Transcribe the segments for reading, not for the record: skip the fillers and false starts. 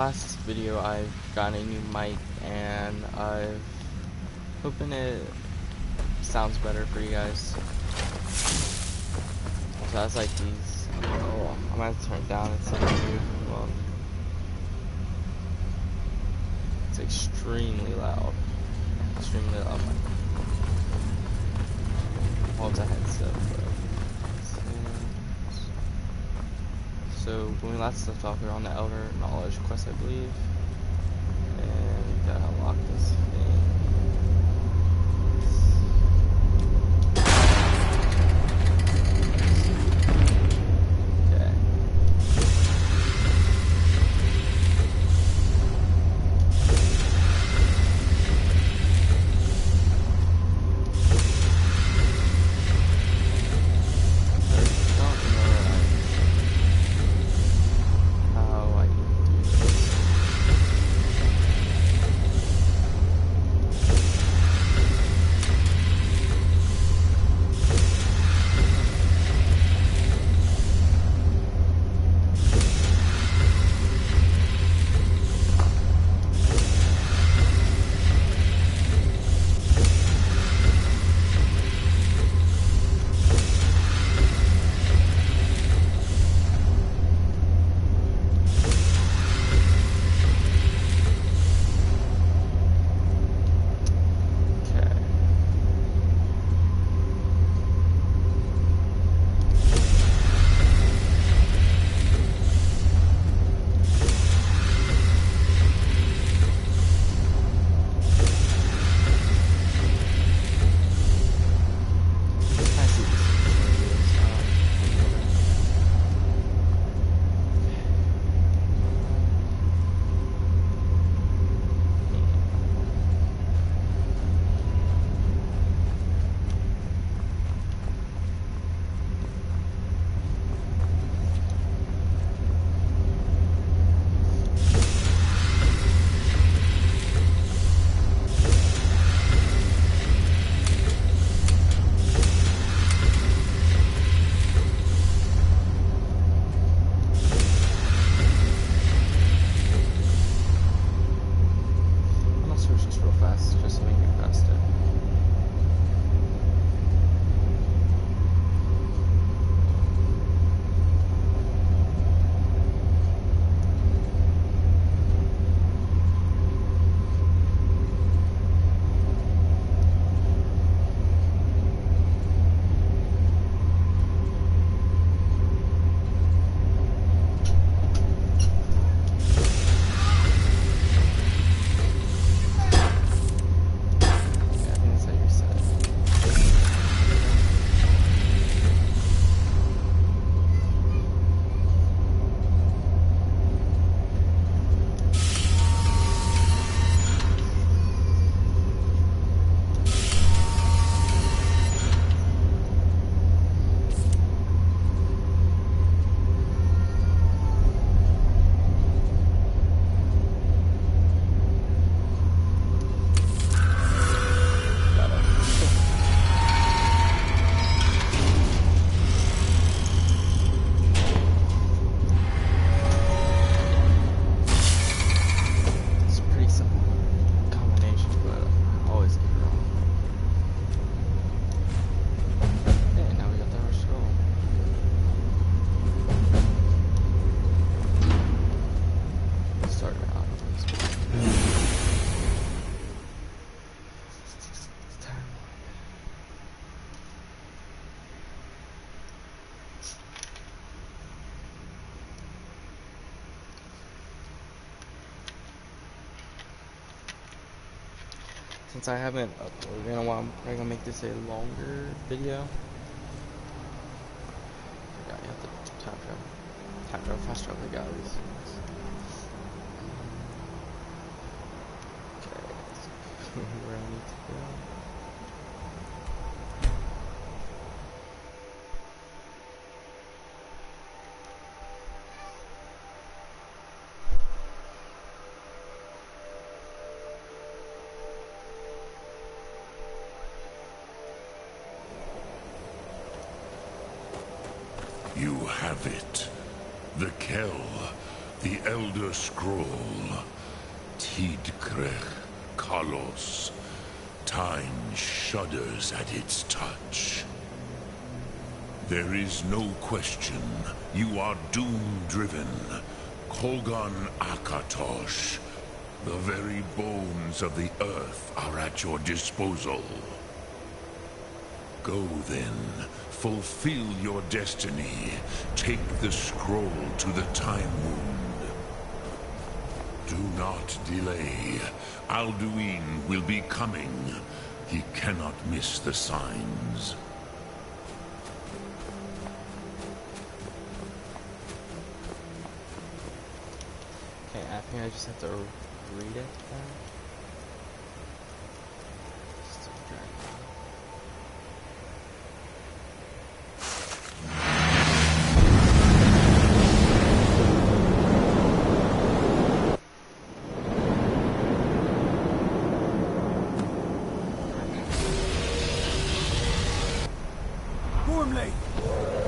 Last video I've got a new mic and I'm hoping it sounds better for you guys. So that's like these. Oh, I'm gonna turn it down. It's like well, it's extremely loud. Extremely loud. Well, it's a headset, but so when we last left off, we were on the Elder Knowledge quest, I believe, and we gotta unlock this thing. Since I haven't uploaded in a while, I'm probably gonna make this a longer video. Forgot you have to time travel, fast travel, I got these things. Okay, let's go where I need to go. You have it. The Kell. The Elder Scroll. Tidkrech Kalos. Time shudders at its touch. There is no question. You are doom-driven. Kogan Akatosh. The very bones of the earth are at your disposal. Go then. Fulfill your destiny. Take the scroll to the Time Wound. Do not delay. Alduin will be coming. He cannot miss the signs. Okay, I think I just have to read it now. Just to drag it out.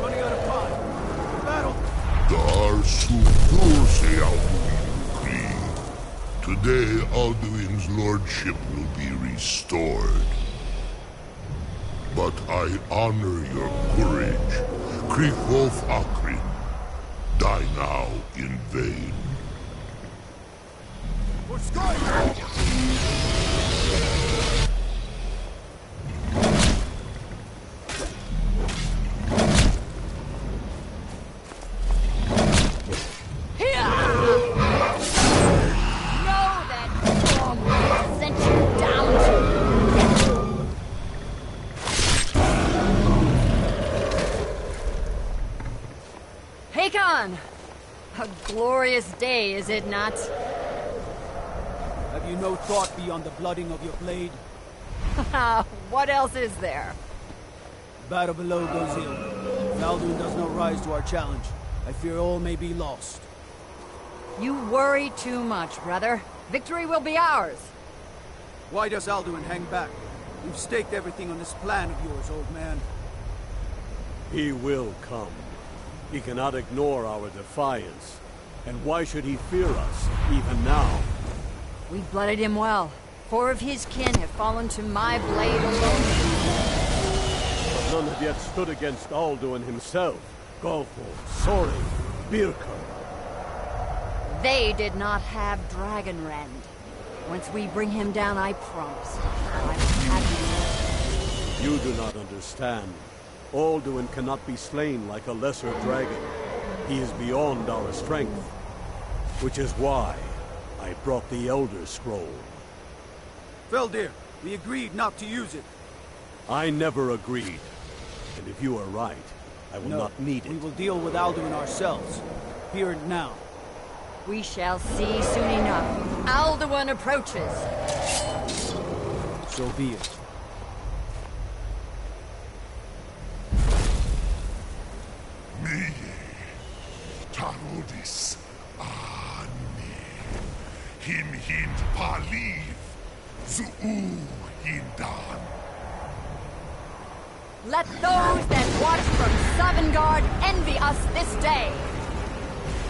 Running out of time. Battle! Today, Alduin's lordship will be restored. But I honor your courage. Krikhof Akrin. Die now in vain. For Skyrim! A glorious day, is it not? Have you no thought beyond the blooding of your blade? What else is there? Battle below goes ill. If Alduin does not rise to our challenge, I fear all may be lost. You worry too much, brother. Victory will be ours. Why does Alduin hang back? We've staked everything on this plan of yours, old man. He will come. He cannot ignore our defiance. And why should he fear us, even now? We blooded him well. 4 of his kin have fallen to my blade alone. But none have yet stood against Alduin himself. Golfo, Sorin, Birka. They did not have Dragonrend. Once we bring him down, I promise I will have you. You do not understand. Alduin cannot be slain like a lesser dragon. He is beyond our strength. Which is why I brought the Elder Scroll. Feldir, we agreed not to use it. I never agreed. And if you are right, I will not need it. We will deal with Alduin ourselves. Here and now. We shall see soon enough. Alduin approaches. So be it. Me, Tarodis, Ani, Him Hind Paliv, Zuu Hindan. Let those that watch from Sovngarde envy us this day.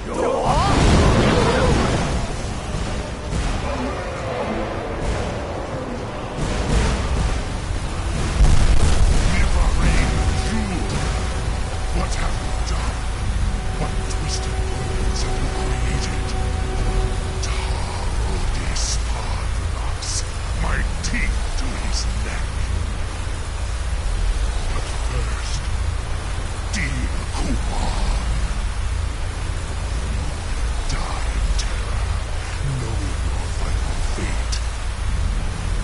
Go on! What have you done? What twisted worlds have you created? Tarodis Padras, my teeth to his neck. But first, dear Kumar, die in terror, knowing your final fate.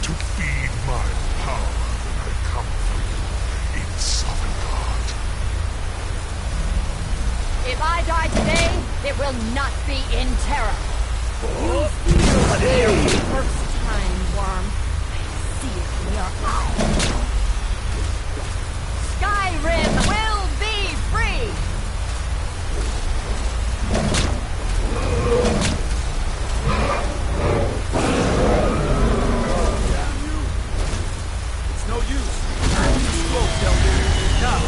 To feed my power when I come for you in Sovngarde. If I die today, it will not be in terror. First time, worm. I see it in your eyes. Skyrim will be free! Damn you! It's no use. You spoke, Feldir. Now!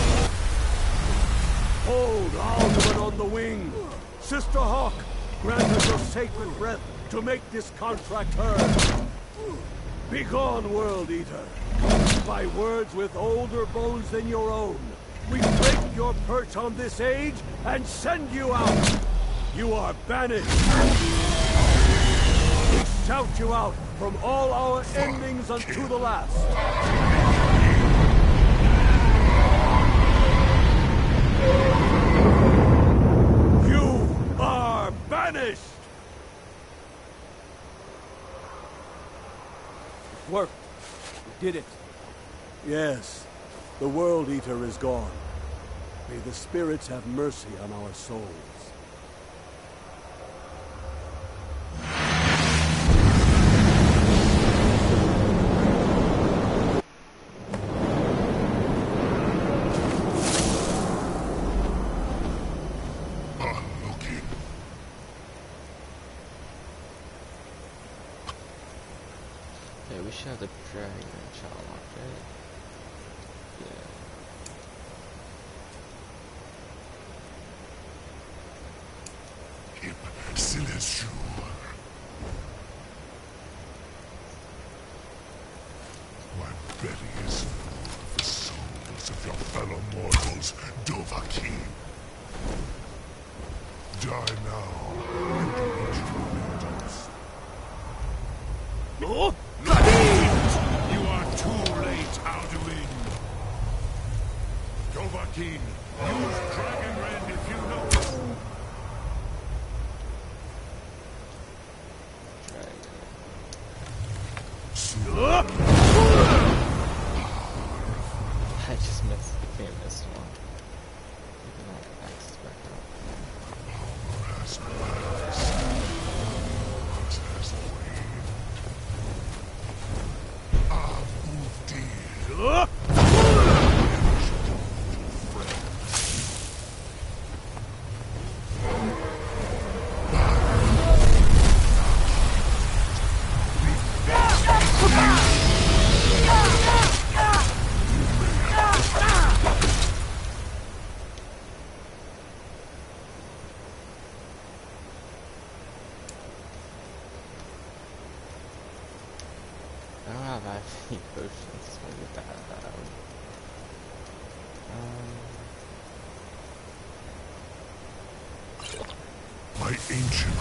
Hold Alduin on the wing! Sister Hawk, grant to make this contract heard. Begone, World Eater. By words with older bones than your own, we break your perch on this age and send you out. You are banished. We shout you out from all our endings unto the last. You are banished! It worked. We did it. Yes, the World Eater is gone. May the spirits have mercy on our souls. Looking. Okay, we should have the dragon shot locked, right? Yeah. Hip Celestial. My belly is full of the souls of your fellow mortals, Dovahkiin. Die now, and do what you must. Oh! You are too late, Alduin. Dovahkiin, use Dragon Rend if you know it. I just missed. I think I missed one. Maybe not access back up. I don't have any potions, so I get that out. My ancient.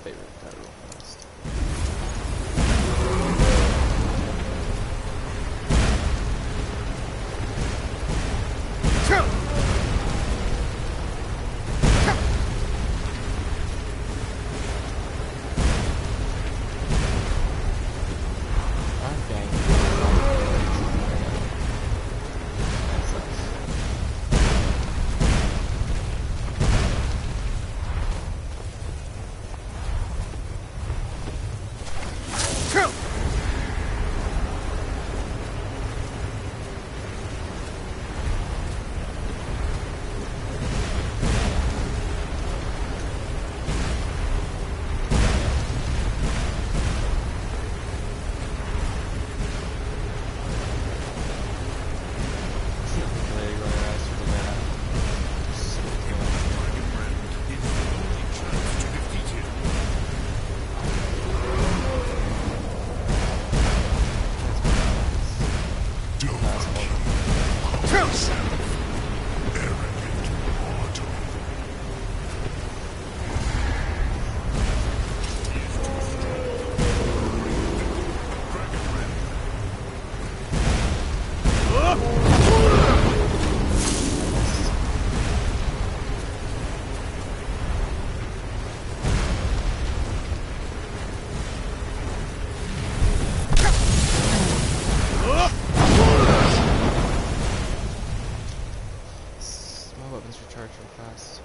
Favorite that real fast. Recharge real fast.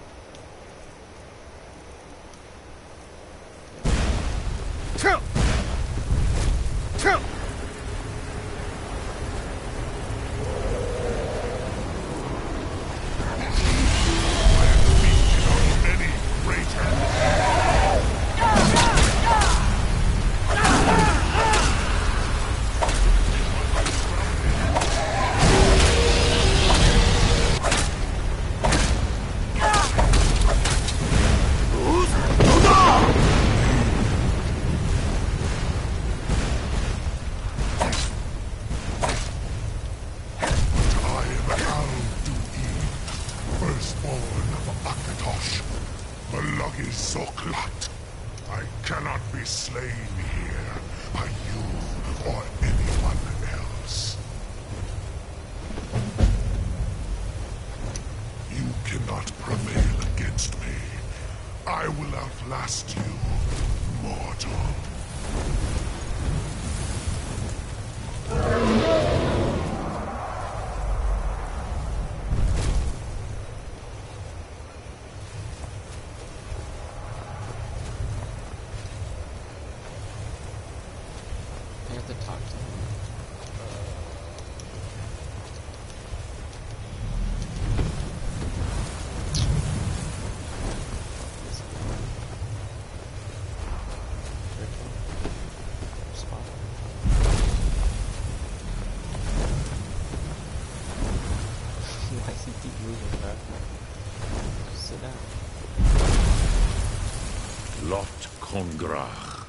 Lot Kongrach.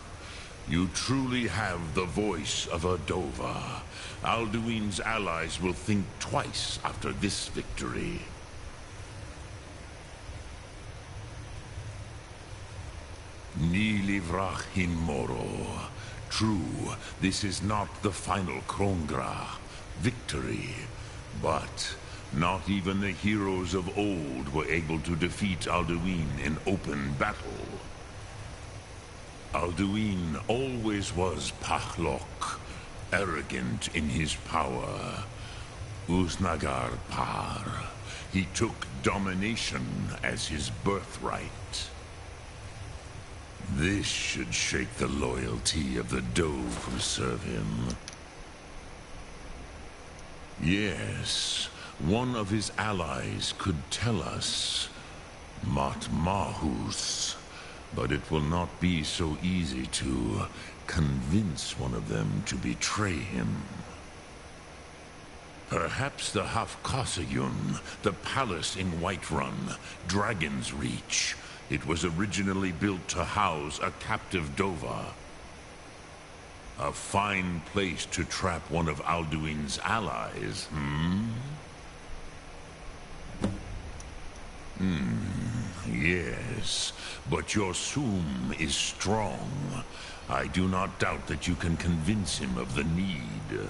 You truly have the voice of a Dova. Alduin's allies will think twice after this victory. Ni livrach hin moro. True, this is not the final Krongra victory, but not even the heroes of old were able to defeat Alduin in open battle. Alduin always was Pahlok, arrogant in his power. Uznagar Par. He took domination as his birthright. This should shake the loyalty of the Dove who serve him. Yes, one of his allies could tell us. Mat Mahus. But it will not be so easy to convince one of them to betray him. Perhaps the Hafkasayun, the palace in Whiterun, Dragon's Reach. It was originally built to house a captive Dova. A fine place to trap one of Alduin's allies, Yes, but your Sum is strong. I do not doubt that you can convince him of the need.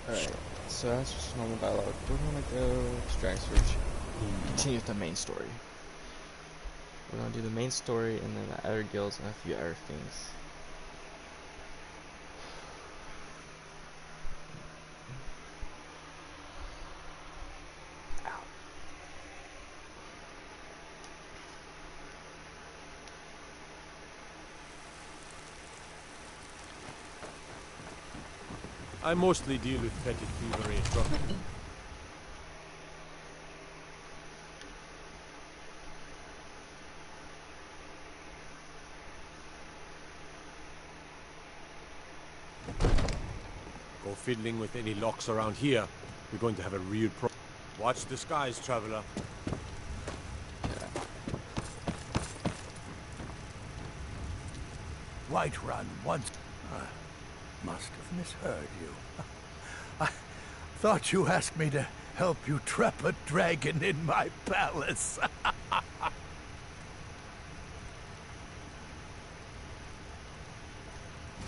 Alright, so that's just normal dialogue. We're gonna go to Dragon Search and continue with the main story. We're gonna do the main story and then the other guilds and a few other things. I mostly deal with petty thievery and drug. Go fiddling with any locks around here. We're going to have a real problem. Watch the skies, traveler. Whiterun once... must have misheard you. I thought you asked me to help you trap a dragon in my palace.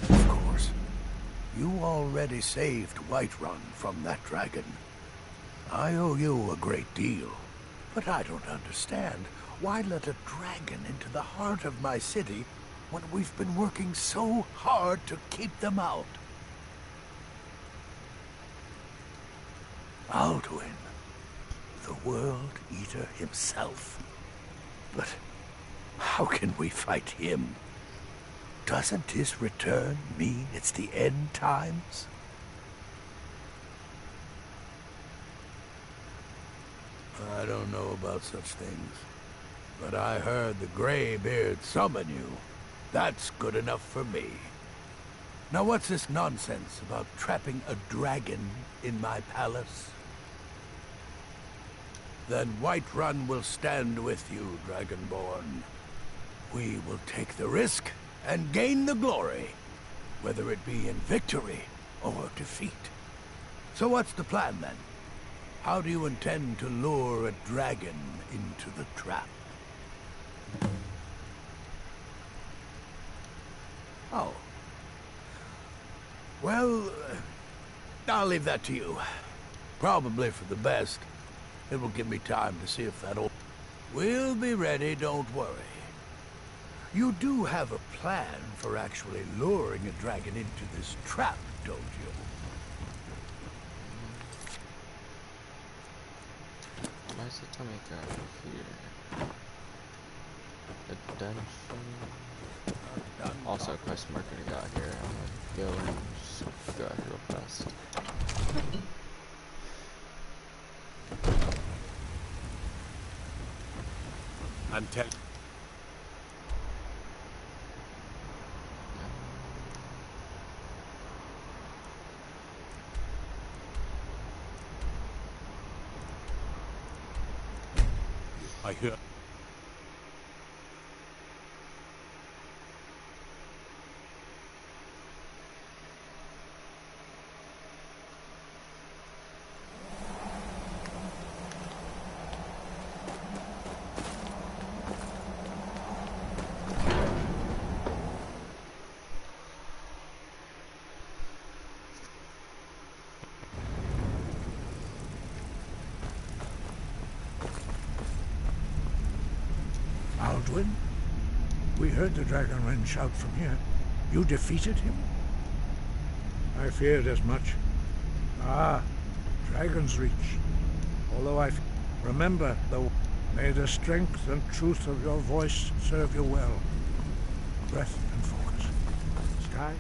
Of course. You already saved Whiterun from that dragon. I owe you a great deal. But I don't understand. Why let a dragon into the heart of my city when we've been working so hard to keep them out? Alduin, the World Eater himself. But how can we fight him? Doesn't his return mean it's the end times? I don't know about such things, but I heard the Greybeard summon you. That's good enough for me. Now what's this nonsense about trapping a dragon in my palace? Then Whiterun will stand with you, Dragonborn. We will take the risk and gain the glory, whether it be in victory or defeat. So what's the plan then? How do you intend to lure a dragon into the trap? Oh. Well, I'll leave that to you. Probably for the best. It will give me time to see if that'll... We'll be ready, don't worry. You do have a plan for actually luring a dragon into this trap, don't you? Why is it telling me to go here? The dungeon. Also, a quest marker got here. I'm gonna go and just go out here real fast. I'm telling. I hear. Alduin? We heard the Dragonren shout from here. You defeated him? I feared as much. Ah, Dragon's Reach. Although remember, though, may the strength and truth of your voice serve you well. Breath and focus. Sky?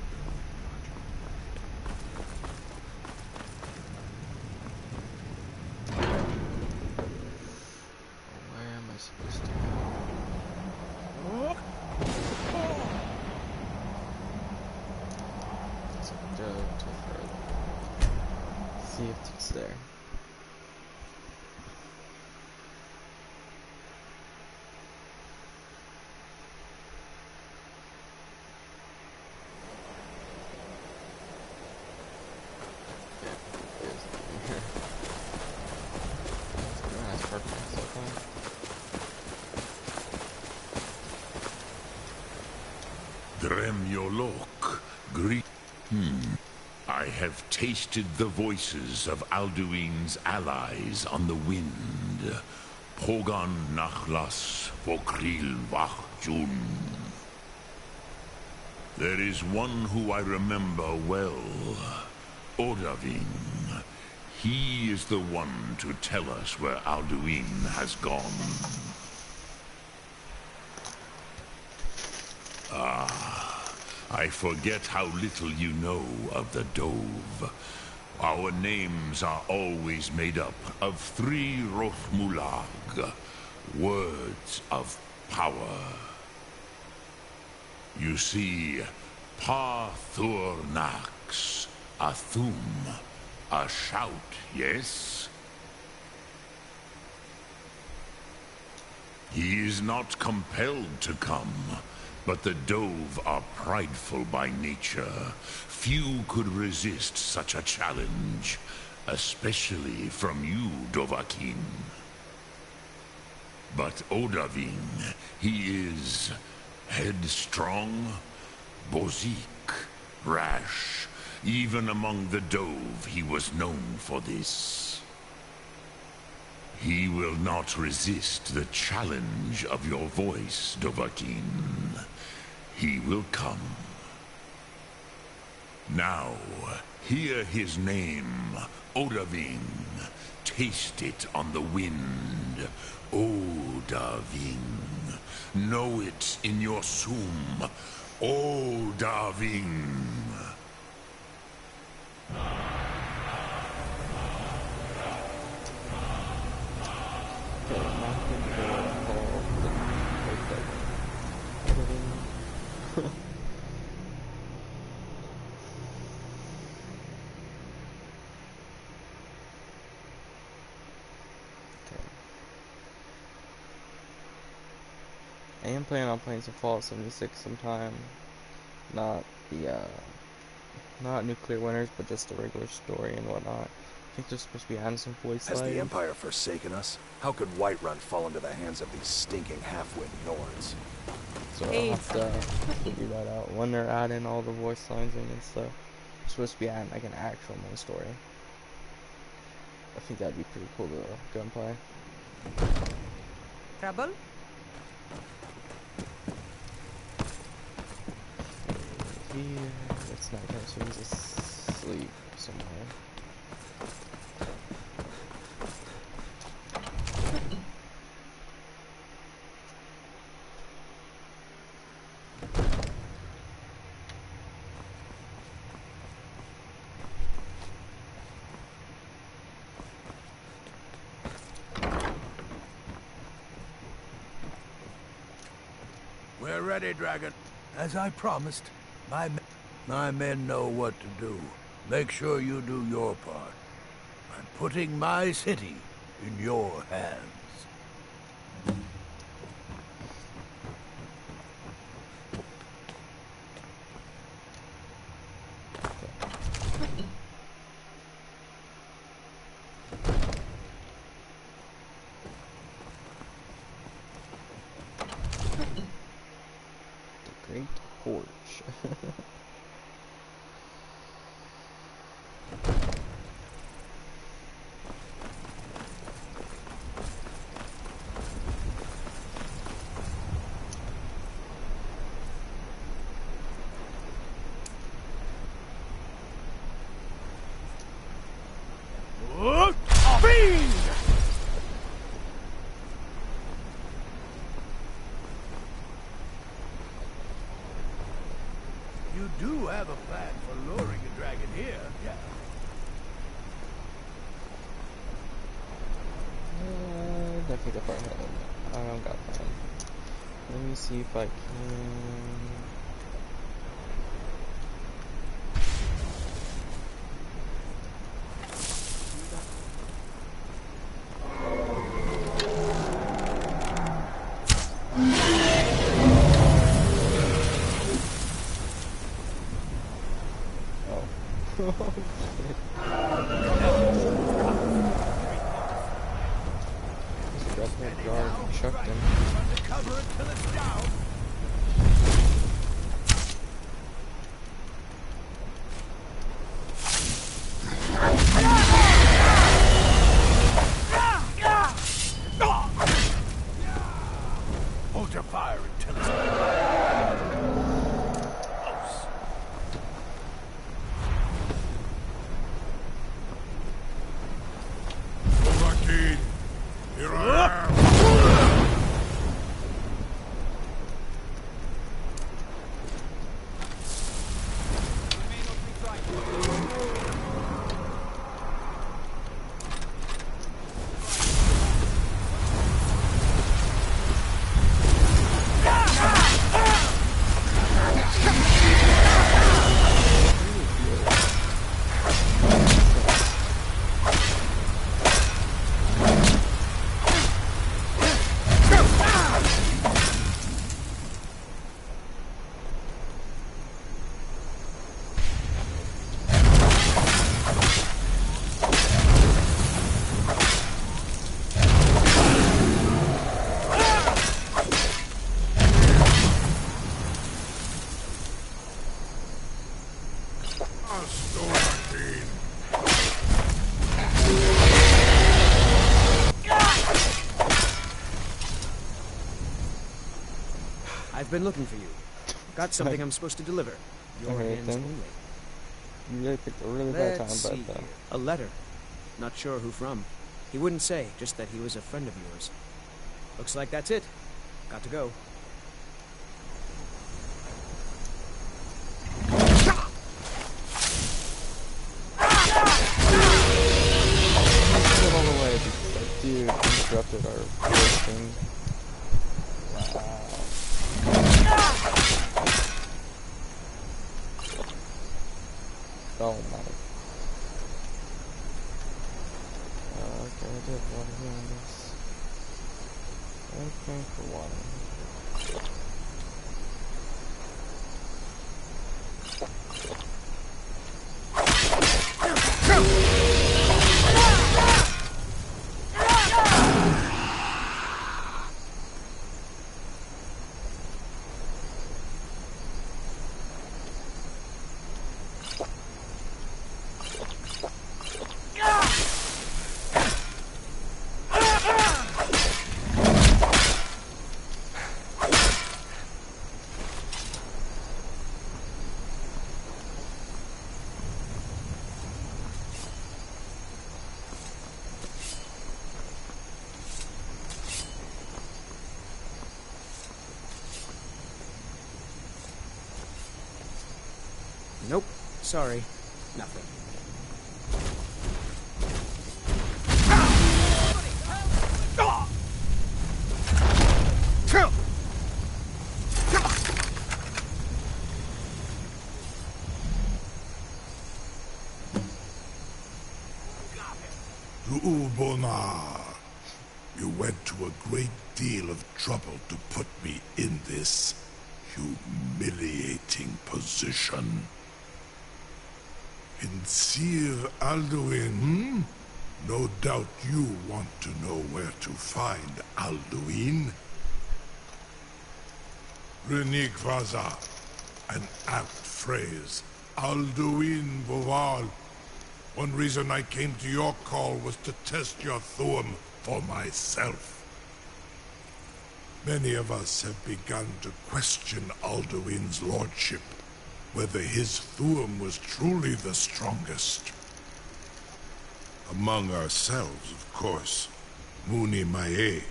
Where am I supposed to go? Let's go to further. See if it's there. That's perfect so far. Dremyolok, I have tasted the voices of Alduin's allies on the wind. Pogan Nachlas Vokril Wachjun. There is one who I remember well, Odavin. He is the one to tell us where Alduin has gone. I forget how little you know of the Dove. Our names are always made up of 3 Rothmulag, words of power. You see, Pa Thurnax, a thum, a shout, yes? He is not compelled to come. But the Dove are prideful by nature. Few could resist such a challenge, especially from you, Dovahkiin. But Odavin, he is headstrong, bozik, rash. Even among the Dove, he was known for this. He will not resist the challenge of your voice, Dovahkiin. He will come. Now, hear his name, Odavin. Taste it on the wind. Odavin. Know it in your sum. Odavin. I am planning on playing some Fallout 76 sometime. Not the, not Nuclear Winners, but just the regular story and whatnot. I think they're supposed to be adding some voice Has lines. the Empire forsaken us? How could Whiterun fall into the hands of these stinking half-wit Nords? So I'll have to figure that out when they're adding all the voice lines in and stuff. They're supposed to be adding like an actual main story. I think that'd be pretty cool to go and play. Trouble? Here, it's not kind of so he's asleep somewhere. We're ready, Dragon. As I promised, my men know what to do. Make sure you do your part. I'm putting my city in your hands. torch. Fiend! You do have a plan for luring a dragon here, yeah? Definitely go far ahead. I don't got time. Let me see if I can. Oh. Just grabbed that guard and chucked him. Cover it till it's down. Hold your fire until it's close. Overkeen, here I am. I've been looking for you. Got something I'm supposed to deliver. Your Alright hands then. only. You really picked a really bad time, Let's see but here. A letter. Not sure who from. He wouldn't say, just that he was a friend of yours. Looks like that's it. Got to go. get all the way because that dude interrupted our roasting. Oh my. Okay, I did water hands. Okay, for water. Nope. Sorry. Nothing. To Ulbonar, you went to a great deal of trouble to put me in this humiliating position. In Sir Alduin, no doubt you want to know where to find Alduin. Renik Vaza, I apt phrase. Alduin Voval. One reason I came to your call was to test your Thuum for myself. Many of us have begun to question Alduin's lordship, whether his Thuum was truly the strongest. Among ourselves, of course. Muni Mae,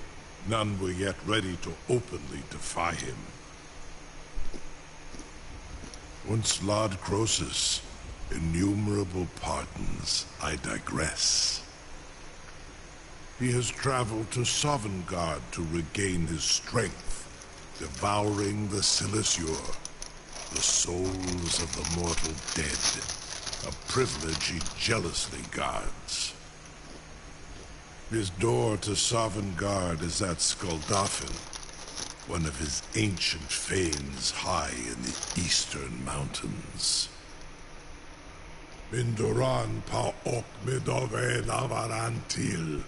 none were yet ready to openly defy him. Once Lord Croesus, innumerable pardons, I digress. He has traveled to Sovngarde to regain his strength, devouring the Silesure, the souls of the mortal dead, a privilege he jealously guards. His door to Sovngarde is at Skuldafn, one of his ancient fanes high in the eastern mountains. Mindoran pa ok midove lavarantil.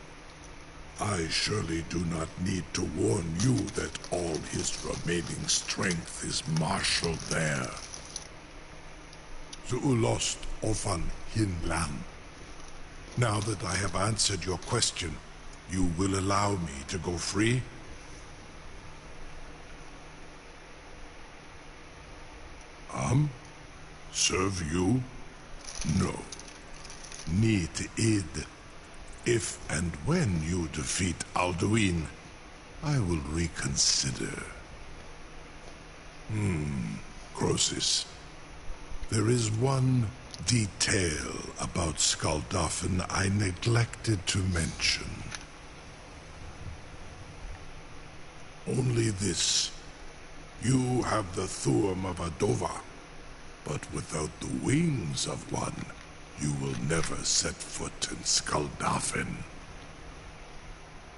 I surely do not need to warn you that all his remaining strength is marshaled there. Zuulost ofan hinlan. Now that I have answered your question, you will allow me to go free? Serve you? No. Need id. If and when you defeat Alduin, I will reconsider. Croesus. There is one detail about Skuldafn I neglected to mention. Only this. You have the Thuum of a Dova, but without the wings of one, you will never set foot in Skuldafn.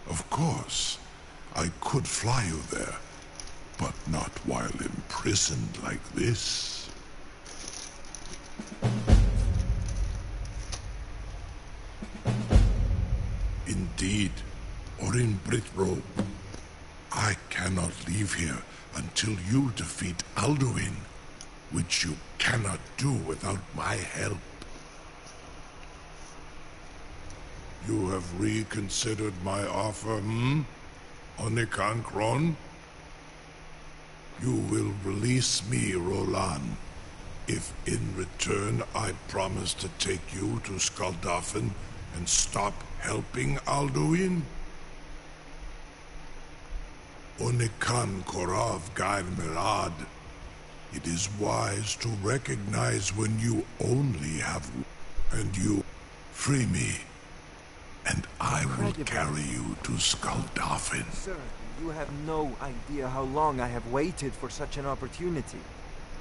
Of course, I could fly you there, but not while imprisoned like this. Indeed, or in Britbro, I cannot leave here until you defeat Alduin, which you cannot do without my help. You have reconsidered my offer, Onikan Kron? You will release me, Roland, if in return I promise to take you to Skuldafn and stop helping Alduin? Onikan Korav Gair Mirad. It is wise to recognize when you only have... And you free me, and I will carry you to Skuldafn. Sir, you have no idea how long I have waited for such an opportunity.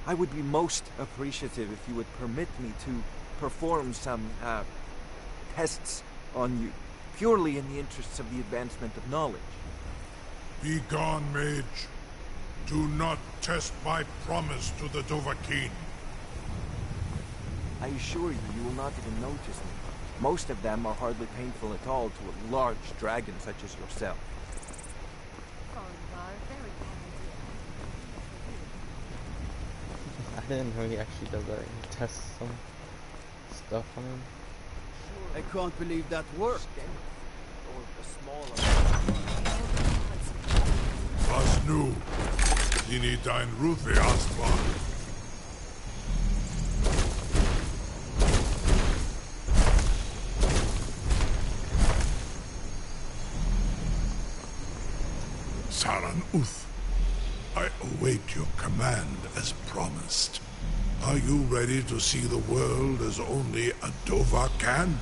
I would be most appreciative if you would permit me to perform some, tests on you, purely in the interests of the advancement of knowledge. Be gone, mage. Do not test my promise to the Dovahkiin. I assure you, you will not even notice me. Most of them are hardly painful at all to a large dragon such as yourself. I didn't know he actually does that. He tests some stuff on him. I can't believe that worked. Was nu? Dini dein Rufe Astval. Saran Uth, I await your command as promised. Are you ready to see the world as only a Dova can?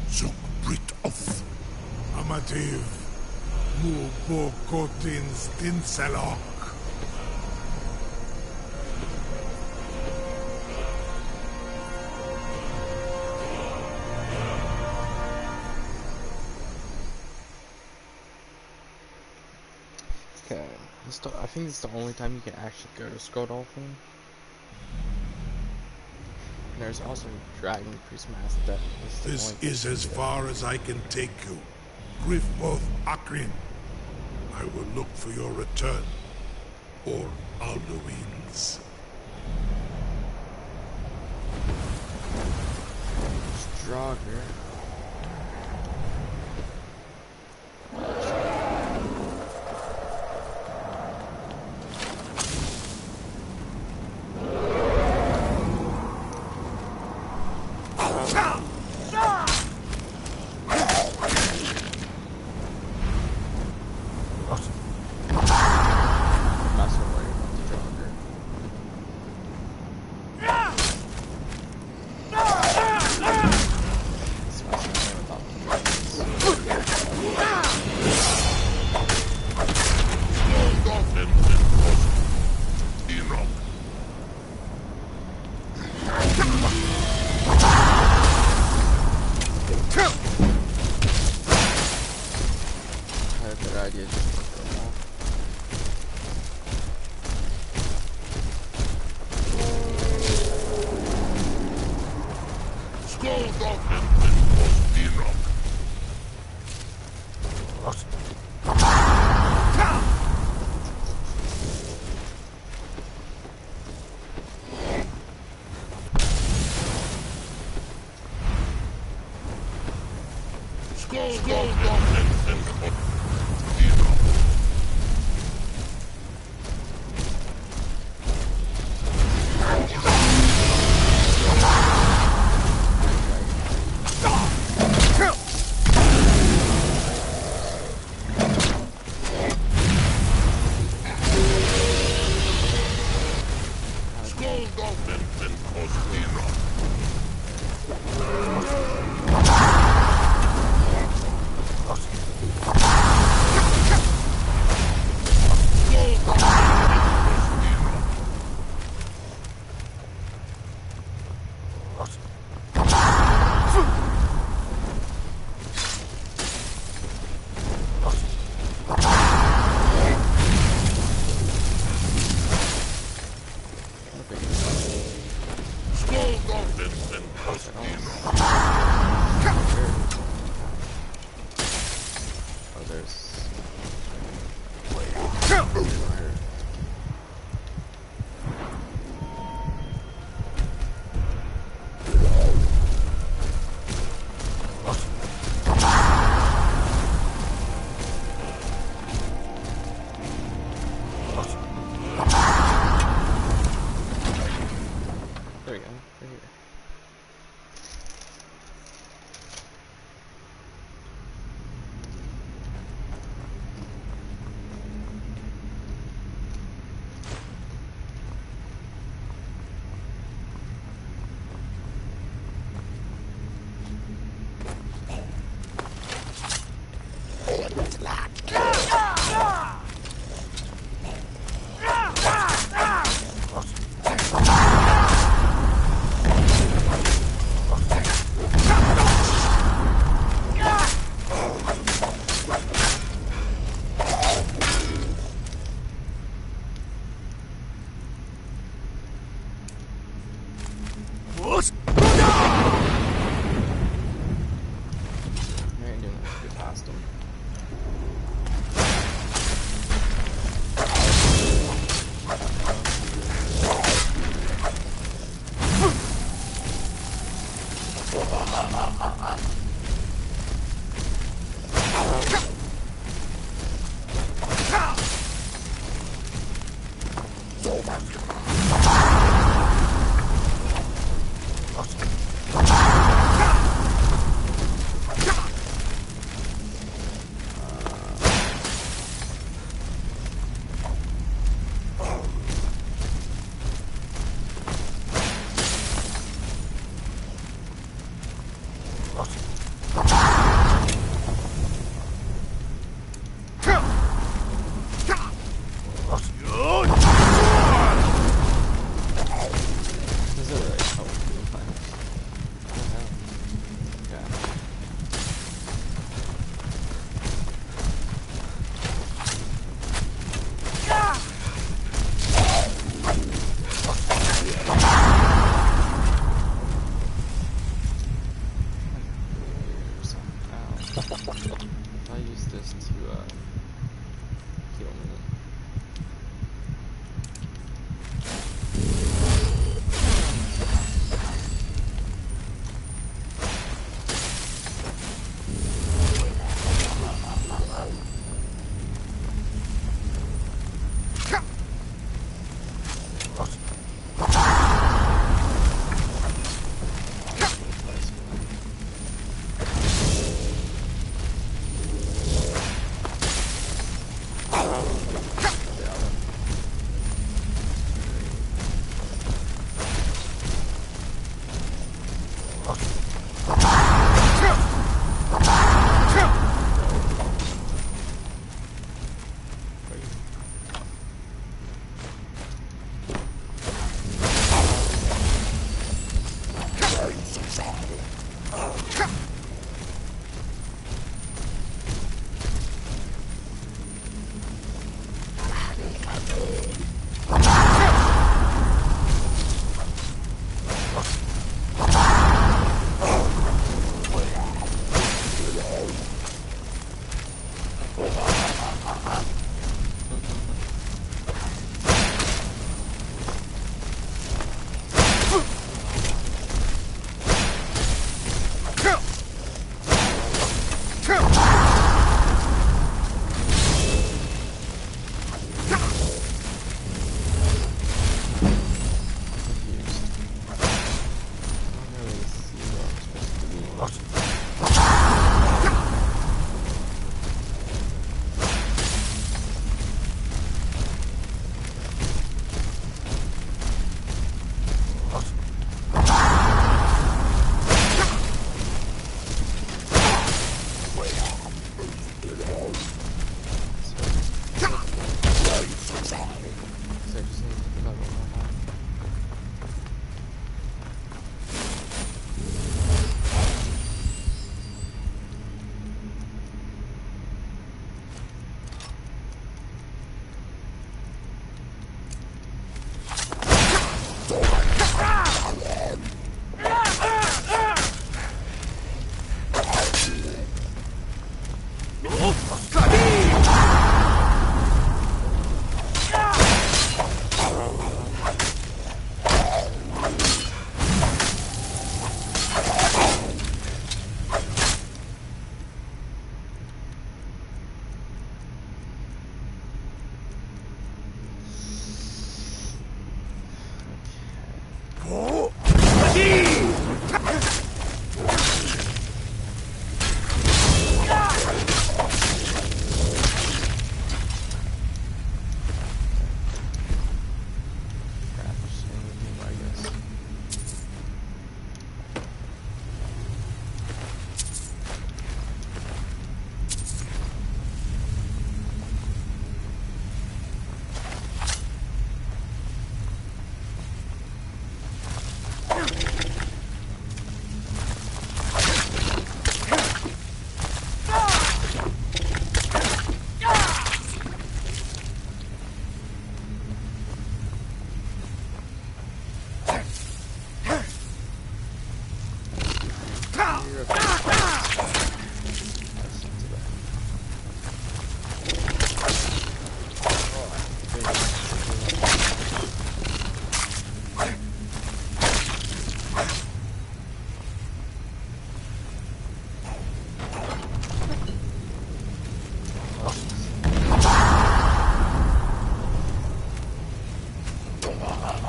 Zuk Brit Oth, Amativ, Mubo Kotin Stinselok. Okay, I think it's the only time you can actually go to Skuldafn. There's also Dragon Priest Mass Death. This is as far as I can take you. Griffboth Akrin. I will look for your return. or Alduin's. Draugr.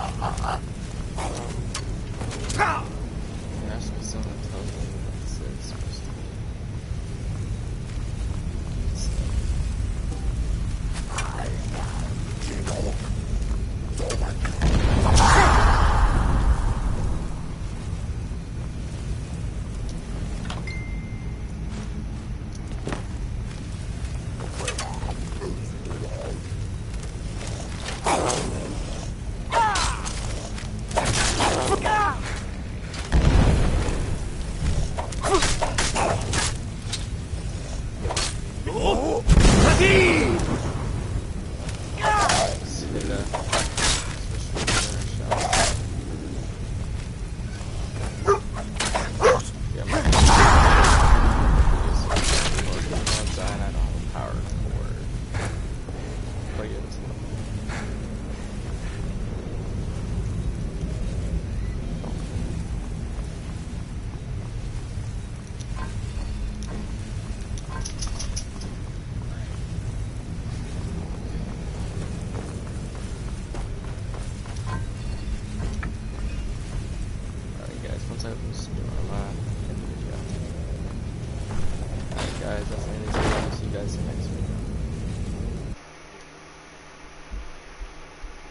There has to be someone that tells me what this is supposed to be. Once I open this door, I'm end the video. Alright guys, that's the end of this video. See you guys next